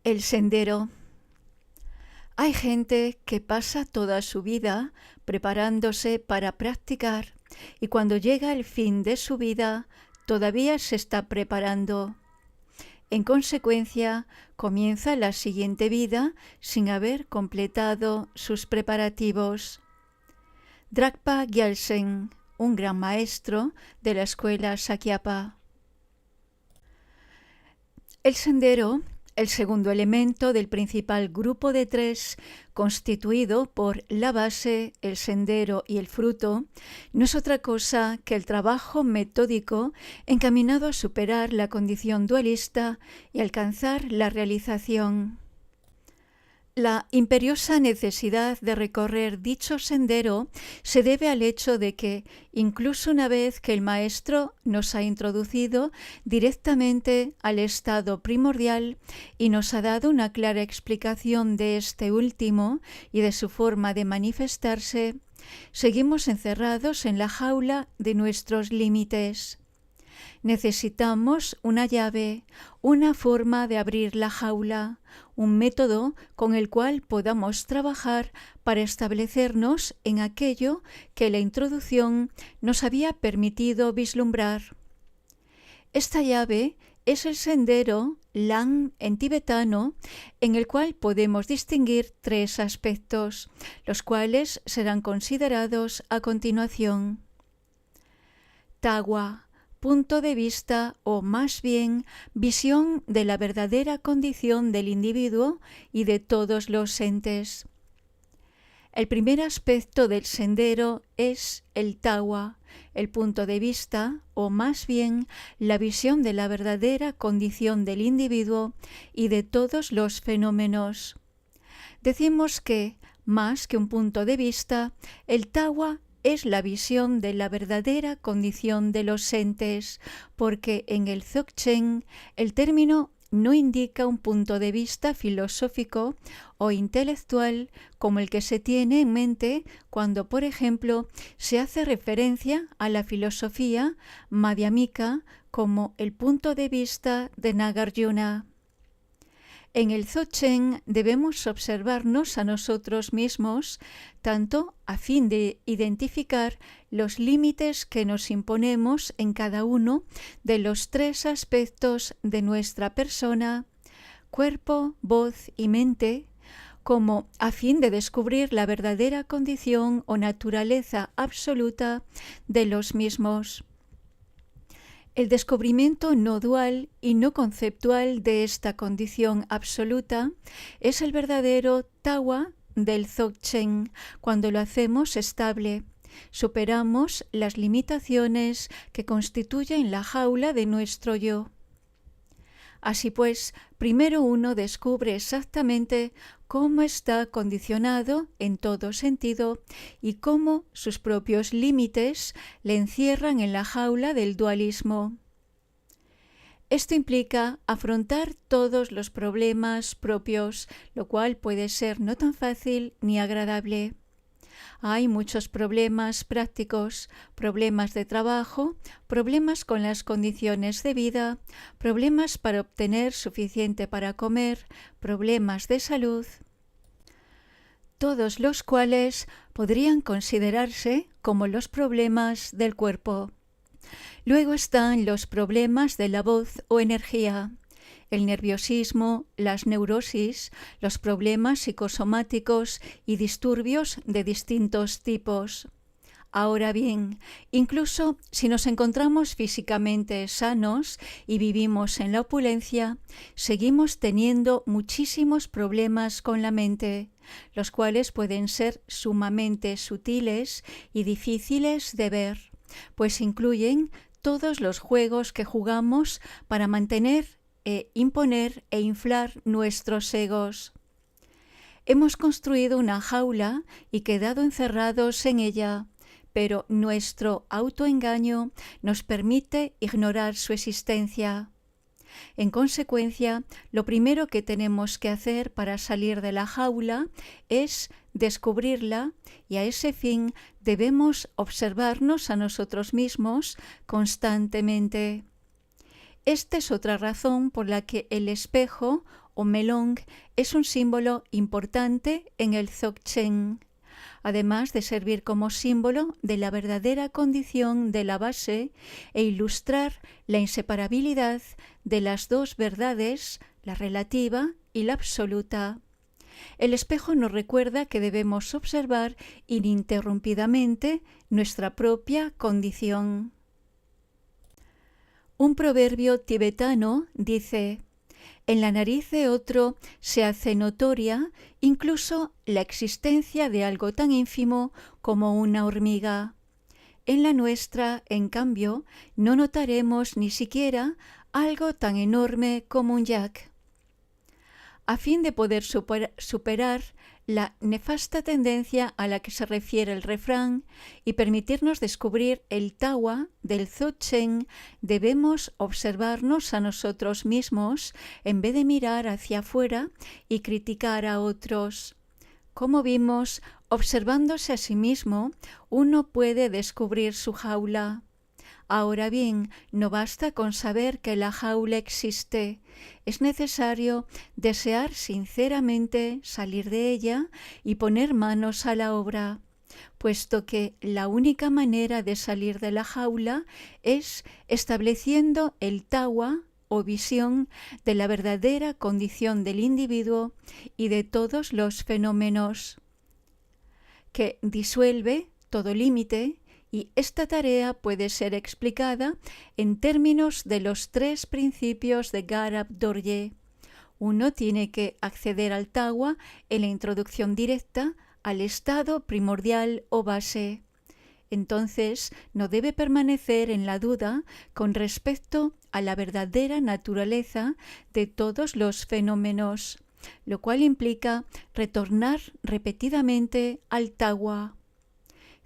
El sendero. Hay gente que pasa toda su vida preparándose para practicar y cuando llega el fin de su vida todavía se está preparando. En consecuencia, comienza la siguiente vida sin haber completado sus preparativos. Dragpa Gyaltsen, un gran maestro de la escuela Sakyapa. El sendero, el segundo elemento del principal grupo de tres, constituido por la base, el sendero y el fruto, no es otra cosa que el trabajo metódico encaminado a superar la condición dualista y alcanzar la realización. La imperiosa necesidad de recorrer dicho sendero se debe al hecho de que, incluso una vez que el Maestro nos ha introducido directamente al estado primordial y nos ha dado una clara explicación de este último y de su forma de manifestarse, seguimos encerrados en la jaula de nuestros límites. Necesitamos una llave, una forma de abrir la jaula, un método con el cual podamos trabajar para establecernos en aquello que la introducción nos había permitido vislumbrar. Esta llave es el sendero Lan en tibetano, en el cual podemos distinguir tres aspectos, los cuales serán considerados a continuación. Tawa, punto de vista o más bien visión de la verdadera condición del individuo y de todos los entes. El primer aspecto del sendero es el tawa, el punto de vista o más bien la visión de la verdadera condición del individuo y de todos los fenómenos. Decimos que, más que un punto de vista, el tawa es la visión de la verdadera condición de los entes, porque en el Dzogchen el término no indica un punto de vista filosófico o intelectual como el que se tiene en mente cuando, por ejemplo, se hace referencia a la filosofía madhyamika como el punto de vista de Nagarjuna. En el Dzogchen debemos observarnos a nosotros mismos, tanto a fin de identificar los límites que nos imponemos en cada uno de los tres aspectos de nuestra persona, cuerpo, voz y mente, como a fin de descubrir la verdadera condición o naturaleza absoluta de los mismos. El descubrimiento no dual y no conceptual de esta condición absoluta es el verdadero tawa del Dzogchen cuando lo hacemos estable. Superamos las limitaciones que constituyen la jaula de nuestro yo. Así pues, primero uno descubre exactamente cómo está condicionado en todo sentido y cómo sus propios límites le encierran en la jaula del dualismo. Esto implica afrontar todos los problemas propios, lo cual puede ser no tan fácil ni agradable. Hay muchos problemas prácticos, problemas de trabajo, problemas con las condiciones de vida, problemas para obtener suficiente para comer, problemas de salud, todos los cuales podrían considerarse como los problemas del cuerpo. Luego están los problemas de la voz o energía, el nerviosismo, las neurosis, los problemas psicosomáticos y disturbios de distintos tipos. Ahora bien, incluso si nos encontramos físicamente sanos y vivimos en la opulencia, seguimos teniendo muchísimos problemas con la mente, los cuales pueden ser sumamente sutiles y difíciles de ver, pues incluyen todos los juegos que jugamos para mantener, imponer e inflar nuestros egos. Hemos construido una jaula y quedado encerrados en ella, pero nuestro autoengaño nos permite ignorar su existencia. En consecuencia, lo primero que tenemos que hacer para salir de la jaula es descubrirla y a ese fin debemos observarnos a nosotros mismos constantemente. Esta es otra razón por la que el espejo o melón es un símbolo importante en el Dzogchen, además de servir como símbolo de la verdadera condición de la base e ilustrar la inseparabilidad de las dos verdades, la relativa y la absoluta. El espejo nos recuerda que debemos observar ininterrumpidamente nuestra propia condición. Un proverbio tibetano dice: en la nariz de otro se hace notoria incluso la existencia de algo tan ínfimo como una hormiga. En la nuestra, en cambio, no notaremos ni siquiera algo tan enorme como un yak. A fin de poder superar la nefasta tendencia a la que se refiere el refrán y permitirnos descubrir el tawa del Dzogchen, debemos observarnos a nosotros mismos en vez de mirar hacia afuera y criticar a otros. Como vimos, observándose a sí mismo, uno puede descubrir su jaula. Ahora bien, no basta con saber que la jaula existe. Es necesario desear sinceramente salir de ella y poner manos a la obra, puesto que la única manera de salir de la jaula es estableciendo el tawa o visión de la verdadera condición del individuo y de todos los fenómenos, que disuelve todo límite. Y esta tarea puede ser explicada en términos de los 3 principios de Garab Dorje. Uno tiene que acceder al tawa en la introducción directa al estado primordial o base. Entonces no debe permanecer en la duda con respecto a la verdadera naturaleza de todos los fenómenos, lo cual implica retornar repetidamente al tawa.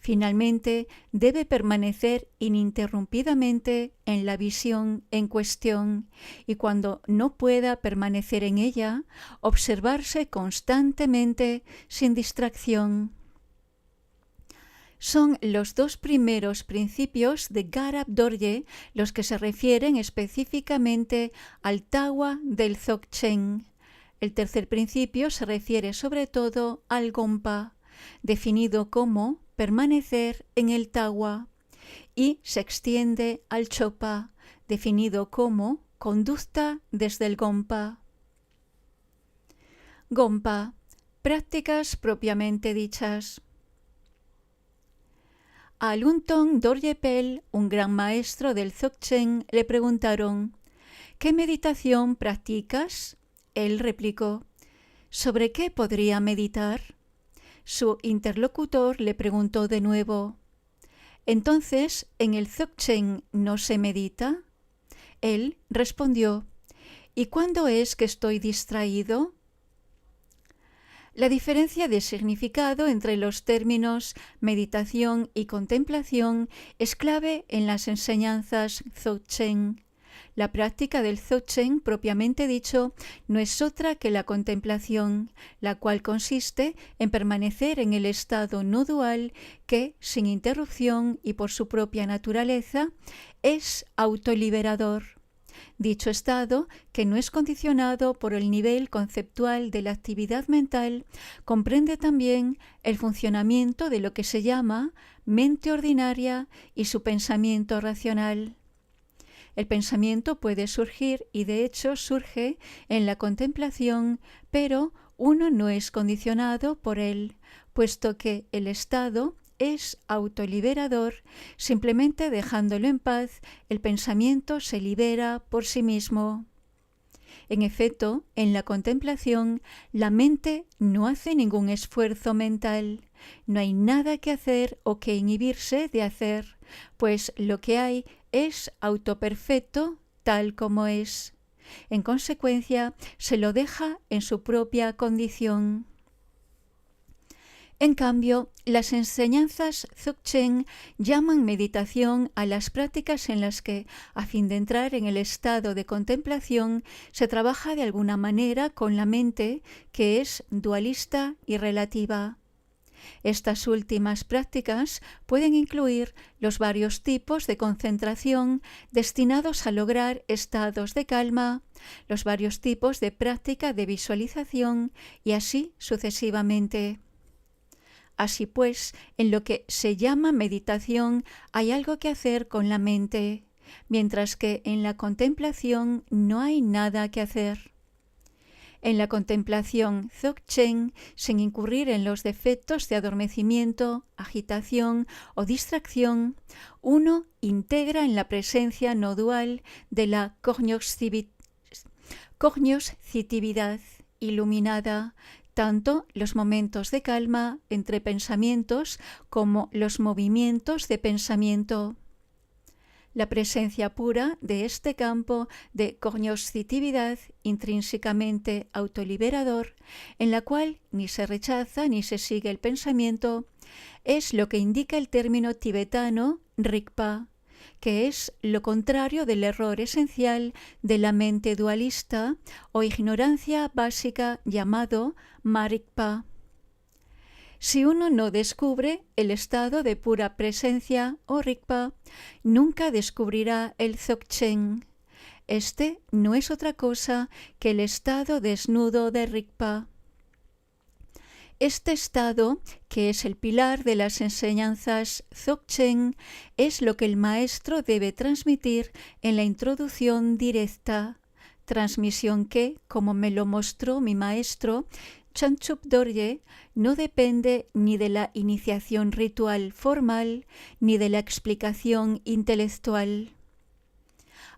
Finalmente, debe permanecer ininterrumpidamente en la visión en cuestión y cuando no pueda permanecer en ella, observarse constantemente sin distracción. Son los 2 primeros principios de Garab Dorje los que se refieren específicamente al tawa del Dzogchen. El tercer principio se refiere sobre todo al Gompa, definido como permanecer en el tawa, y se extiende al chopa, definido como conducta desde el gompa. Gompa, prácticas propiamente dichas. A Luntong Dorje Pel, un gran maestro del Dzogchen, le preguntaron: ¿qué meditación practicas? Él replicó: ¿sobre qué podría meditar? Su interlocutor le preguntó de nuevo: ¿entonces en el Dzogchen no se medita? Él respondió: ¿y cuándo es que estoy distraído? La diferencia de significado entre los términos meditación y contemplación es clave en las enseñanzas Dzogchen. La práctica del Dzogchen, propiamente dicho, no es otra que la contemplación, la cual consiste en permanecer en el estado no dual que, sin interrupción y por su propia naturaleza, es autoliberador. Dicho estado, que no es condicionado por el nivel conceptual de la actividad mental, comprende también el funcionamiento de lo que se llama mente ordinaria y su pensamiento racional. El pensamiento puede surgir y de hecho surge en la contemplación, pero uno no es condicionado por él, puesto que el estado es autoliberador. Simplemente dejándolo en paz, el pensamiento se libera por sí mismo. En efecto, en la contemplación, la mente no hace ningún esfuerzo mental. No hay nada que hacer o que inhibirse de hacer, pues lo que hay es autoperfecto tal como es. En consecuencia, se lo deja en su propia condición. En cambio, las enseñanzas Dzogchen llaman meditación a las prácticas en las que, a fin de entrar en el estado de contemplación, se trabaja de alguna manera con la mente que es dualista y relativa. Estas últimas prácticas pueden incluir los varios tipos de concentración destinados a lograr estados de calma, los varios tipos de práctica de visualización y así sucesivamente. Así pues, en lo que se llama meditación hay algo que hacer con la mente, mientras que en la contemplación no hay nada que hacer. En la contemplación Dzogchen, sin incurrir en los defectos de adormecimiento, agitación o distracción, uno integra en la presencia no dual de la cognoscitividad iluminada tanto los momentos de calma entre pensamientos como los movimientos de pensamiento. La presencia pura de este campo de cognoscitividad intrínsecamente autoliberador, en la cual ni se rechaza ni se sigue el pensamiento, es lo que indica el término tibetano Rigpa, que es lo contrario del error esencial de la mente dualista o ignorancia básica llamado Marikpa. Si uno no descubre el estado de pura presencia o Rigpa, nunca descubrirá el Dzogchen. Este no es otra cosa que el estado desnudo de Rigpa. Este estado, que es el pilar de las enseñanzas Dzogchen, es lo que el maestro debe transmitir en la introducción directa, transmisión que, como me lo mostró mi maestro, Chanchup Dorje, no depende ni de la iniciación ritual formal ni de la explicación intelectual.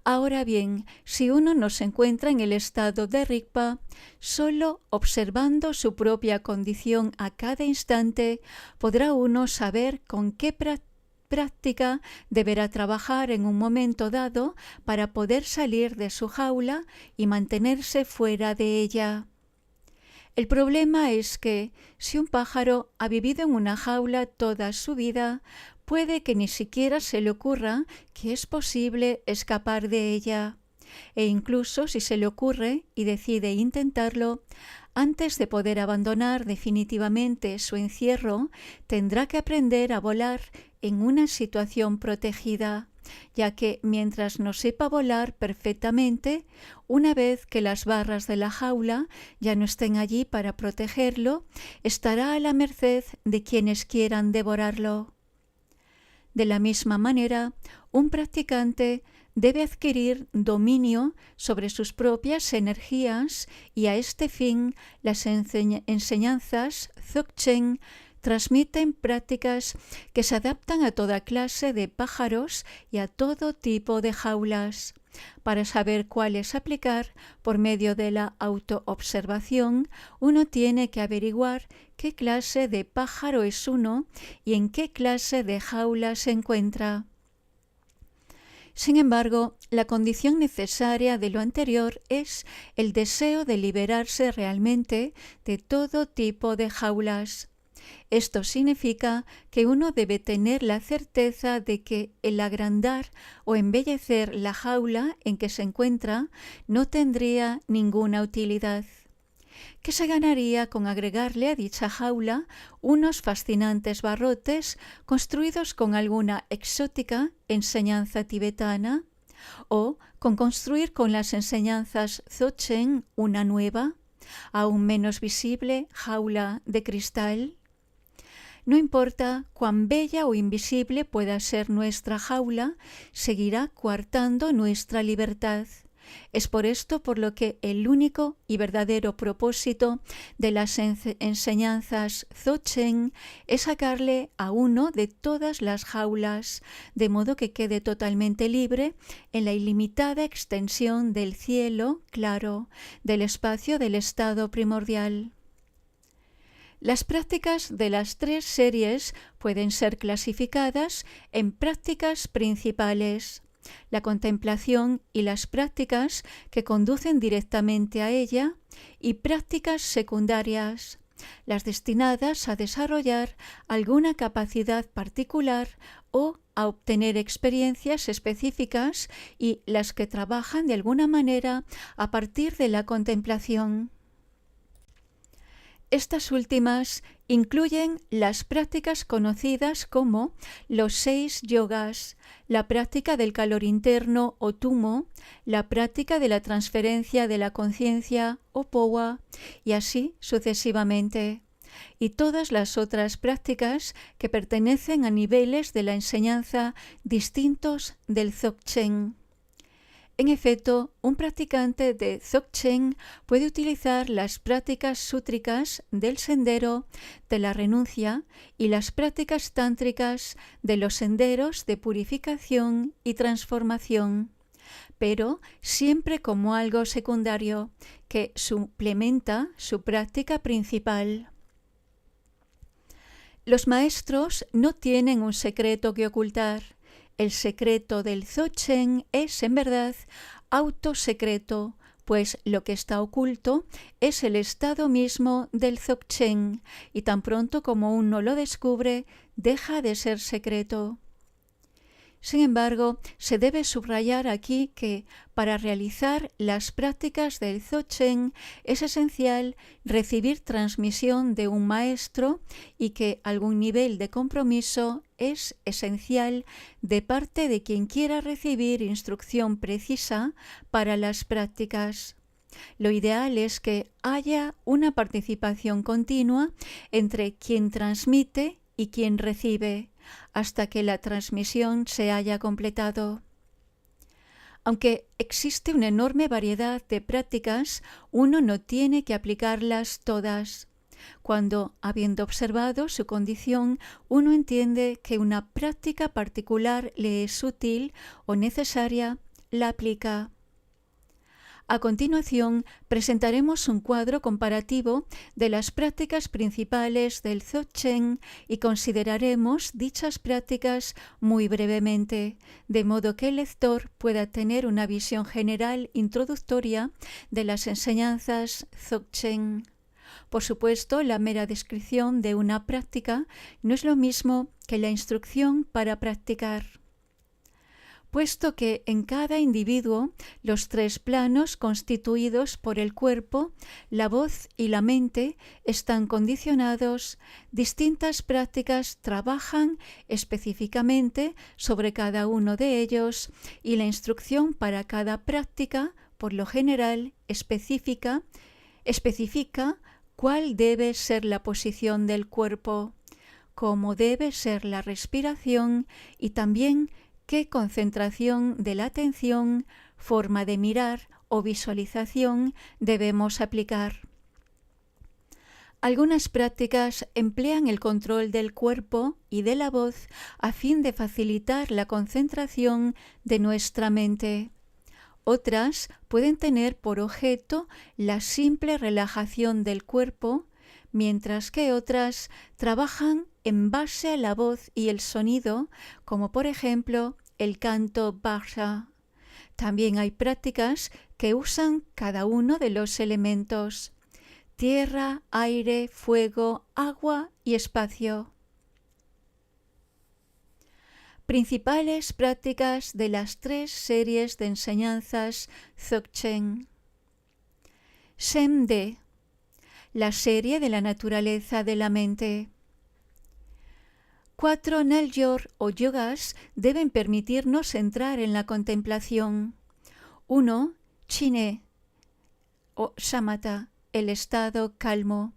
Ahora bien, si uno no se encuentra en el estado de Rigpa, solo observando su propia condición a cada instante, podrá uno saber con qué práctica deberá trabajar en un momento dado para poder salir de su jaula y mantenerse fuera de ella. El problema es que, si un pájaro ha vivido en una jaula toda su vida, puede que ni siquiera se le ocurra que es posible escapar de ella. E incluso si se le ocurre y decide intentarlo, antes de poder abandonar definitivamente su encierro, tendrá que aprender a volar en una situación protegida, ya que mientras no sepa volar perfectamente, una vez que las barras de la jaula ya no estén allí para protegerlo, estará a la merced de quienes quieran devorarlo. De la misma manera, un practicante debe adquirir dominio sobre sus propias energías y a este fin las enseñanzas Dzogchen transmiten prácticas que se adaptan a toda clase de pájaros y a todo tipo de jaulas. Para saber cuáles aplicar por medio de la autoobservación, uno tiene que averiguar qué clase de pájaro es uno y en qué clase de jaula se encuentra. Sin embargo, la condición necesaria de lo anterior es el deseo de liberarse realmente de todo tipo de jaulas. Esto significa que uno debe tener la certeza de que el agrandar o embellecer la jaula en que se encuentra no tendría ninguna utilidad. ¿Qué se ganaría con agregarle a dicha jaula unos fascinantes barrotes construidos con alguna exótica enseñanza tibetana? ¿O con construir con las enseñanzas Dzogchen una nueva, aún menos visible jaula de cristal? No importa cuán bella o invisible pueda ser nuestra jaula, seguirá coartando nuestra libertad. Es por esto por lo que el único y verdadero propósito de las enseñanzas Dzogchen es sacarle a uno de todas las jaulas, de modo que quede totalmente libre en la ilimitada extensión del cielo claro, del espacio del estado primordial. Las prácticas de las tres series pueden ser clasificadas en prácticas principales, la contemplación y las prácticas que conducen directamente a ella, y prácticas secundarias, las destinadas a desarrollar alguna capacidad particular o a obtener experiencias específicas, y las que trabajan de alguna manera a partir de la contemplación. Estas últimas incluyen las prácticas conocidas como los 6 yogas, la práctica del calor interno o tumo, la práctica de la transferencia de la conciencia o powa, y así sucesivamente, y todas las otras prácticas que pertenecen a niveles de la enseñanza distintos del Dzogchen. En efecto, un practicante de Dzogchen puede utilizar las prácticas sútricas del sendero de la renuncia y las prácticas tántricas de los senderos de purificación y transformación, pero siempre como algo secundario que suplementa su práctica principal. Los maestros no tienen un secreto que ocultar. El secreto del Dzogchen es, en verdad, autosecreto, pues lo que está oculto es el estado mismo del Dzogchen, y tan pronto como uno lo descubre, deja de ser secreto. Sin embargo, se debe subrayar aquí que para realizar las prácticas del Dzogchen es esencial recibir transmisión de un maestro y que algún nivel de compromiso es esencial de parte de quien quiera recibir instrucción precisa para las prácticas. Lo ideal es que haya una participación continua entre quien transmite y quien recibe, hasta que la transmisión se haya completado. Aunque existe una enorme variedad de prácticas, uno no tiene que aplicarlas todas. Cuando, habiendo observado su condición, uno entiende que una práctica particular le es útil o necesaria, la aplica. A continuación, presentaremos un cuadro comparativo de las prácticas principales del Dzogchen y consideraremos dichas prácticas muy brevemente, de modo que el lector pueda tener una visión general introductoria de las enseñanzas Dzogchen. Por supuesto, la mera descripción de una práctica no es lo mismo que la instrucción para practicar. Puesto que en cada individuo los 3 planos constituidos por el cuerpo, la voz y la mente están condicionados, distintas prácticas trabajan específicamente sobre cada uno de ellos y la instrucción para cada práctica, por lo general, especifica cuál debe ser la posición del cuerpo, cómo debe ser la respiración y también qué concentración de la atención, forma de mirar o visualización debemos aplicar. Algunas prácticas emplean el control del cuerpo y de la voz a fin de facilitar la concentración de nuestra mente. Otras pueden tener por objeto la simple relajación del cuerpo, mientras que otras trabajan en base a la voz y el sonido, como por ejemplo el canto Bhaja. También hay prácticas que usan cada uno de los elementos: tierra, aire, fuego, agua y espacio. Principales prácticas de las 3 series de enseñanzas Dzogchen. Semde, la serie de la naturaleza de la mente. 4 Nelyor o yogas deben permitirnos entrar en la contemplación. 1. Chine o Samatha, el estado calmo.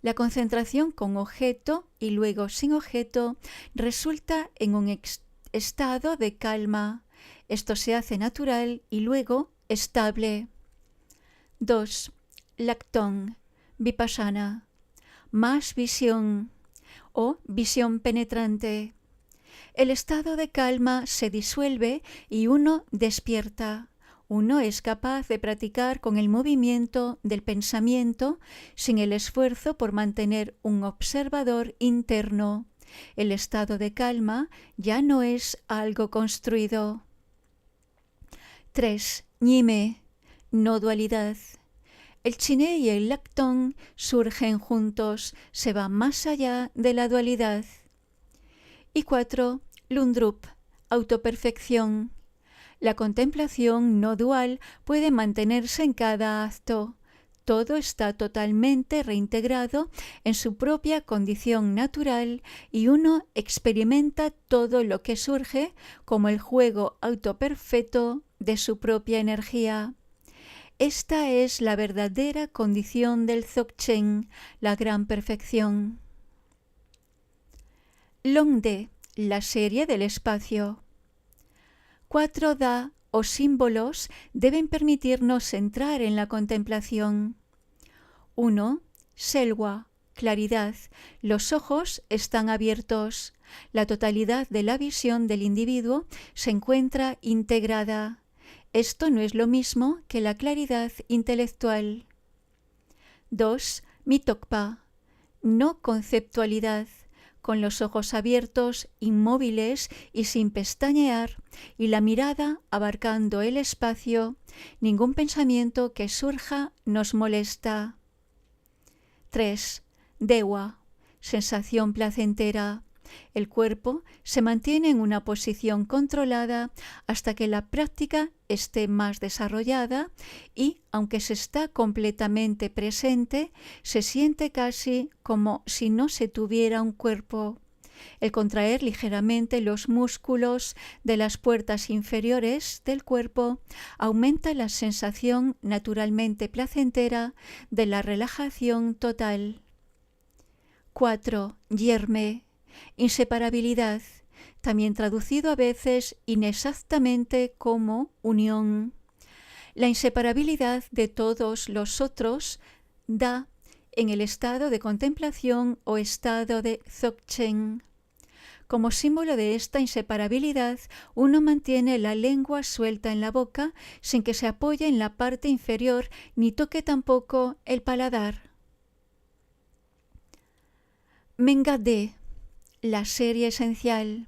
La concentración con objeto y luego sin objeto resulta en un estado de calma. Esto se hace natural y luego estable. 2. Lakton, Vipassana, más visión o visión penetrante. El estado de calma se disuelve y uno despierta. Uno es capaz de practicar con el movimiento del pensamiento sin el esfuerzo por mantener un observador interno. El estado de calma ya no es algo construido. 3. Ñime, no dualidad. El chiné y el lactón surgen juntos, se van más allá de la dualidad. Y 4. Lundrup, autoperfección. La contemplación no dual puede mantenerse en cada acto. todo está totalmente reintegrado en su propia condición natural y uno experimenta todo lo que surge como el juego autoperfecto de su propia energía. Esta es la verdadera condición del Dzogchen, la gran perfección. Longde, la serie del espacio. 4 Da o símbolos deben permitirnos entrar en la contemplación. 1. Selwa, claridad. Los ojos están abiertos. La totalidad de la visión del individuo se encuentra integrada. Esto no es lo mismo que la claridad intelectual. 2. Mitokpa, no conceptualidad. Con los ojos abiertos, inmóviles y sin pestañear, y la mirada abarcando el espacio, ningún pensamiento que surja nos molesta. 3. Dewa, sensación placentera. El cuerpo se mantiene en una posición controlada hasta que la práctica esté más desarrollada y, aunque se está completamente presente, se siente casi como si no se tuviera un cuerpo. El contraer ligeramente los músculos de las puertas inferiores del cuerpo aumenta la sensación naturalmente placentera de la relajación total. 4. Yerme, inseparabilidad, también traducido a veces inexactamente como unión. La inseparabilidad de todos los otros da en el estado de contemplación o estado de Dzogchen. Como símbolo de esta inseparabilidad, uno mantiene la lengua suelta en la boca sin que se apoye en la parte inferior ni toque tampoco el paladar. Mengade, la serie esencial.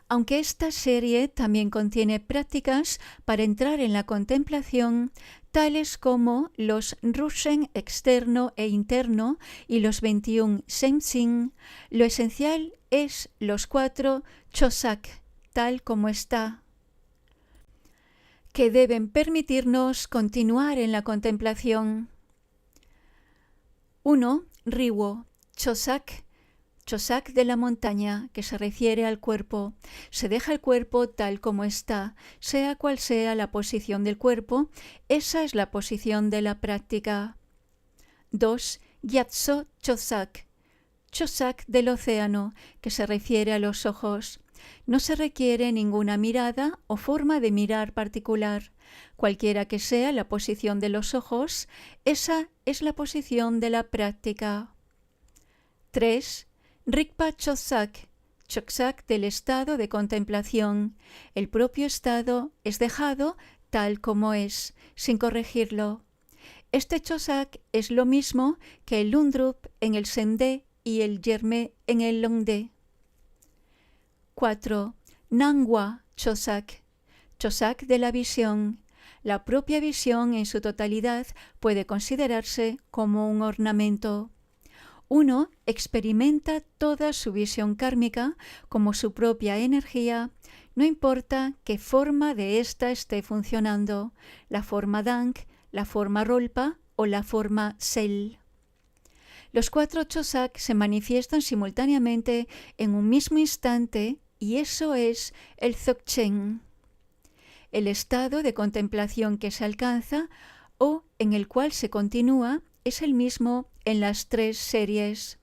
Aunque esta serie también contiene prácticas para entrar en la contemplación, tales como los Rusen externo e interno y los 21 Shenxing, lo esencial es los 4 Chosak, tal como está, que deben permitirnos continuar en la contemplación. 1. Riwo, Chosak, Chosak de la montaña, que se refiere al cuerpo. Se deja el cuerpo tal como está, sea cual sea la posición del cuerpo, esa es la posición de la práctica. 2. Gyatso Chosak, Chosak del océano, que se refiere a los ojos. No se requiere ninguna mirada o forma de mirar particular. Cualquiera que sea la posición de los ojos, esa es la posición de la práctica. 3. Rigpa Chosak, Chosak del estado de contemplación. El propio estado es dejado tal como es, sin corregirlo. Este Chosak es lo mismo que el Lundrup en el Sende y el Yerme en el Longde. 4. Nangwa Chosak, Chosak de la visión. La propia visión en su totalidad puede considerarse como un ornamento. Uno experimenta toda su visión kármica como su propia energía, no importa qué forma de ésta esté funcionando, la forma Dank, la forma Rolpa o la forma Sel. Los 4 Chosak se manifiestan simultáneamente en un mismo instante y eso es el Dzogchen, el estado de contemplación que se alcanza o en el cual se continúa es el mismo en las 3 series.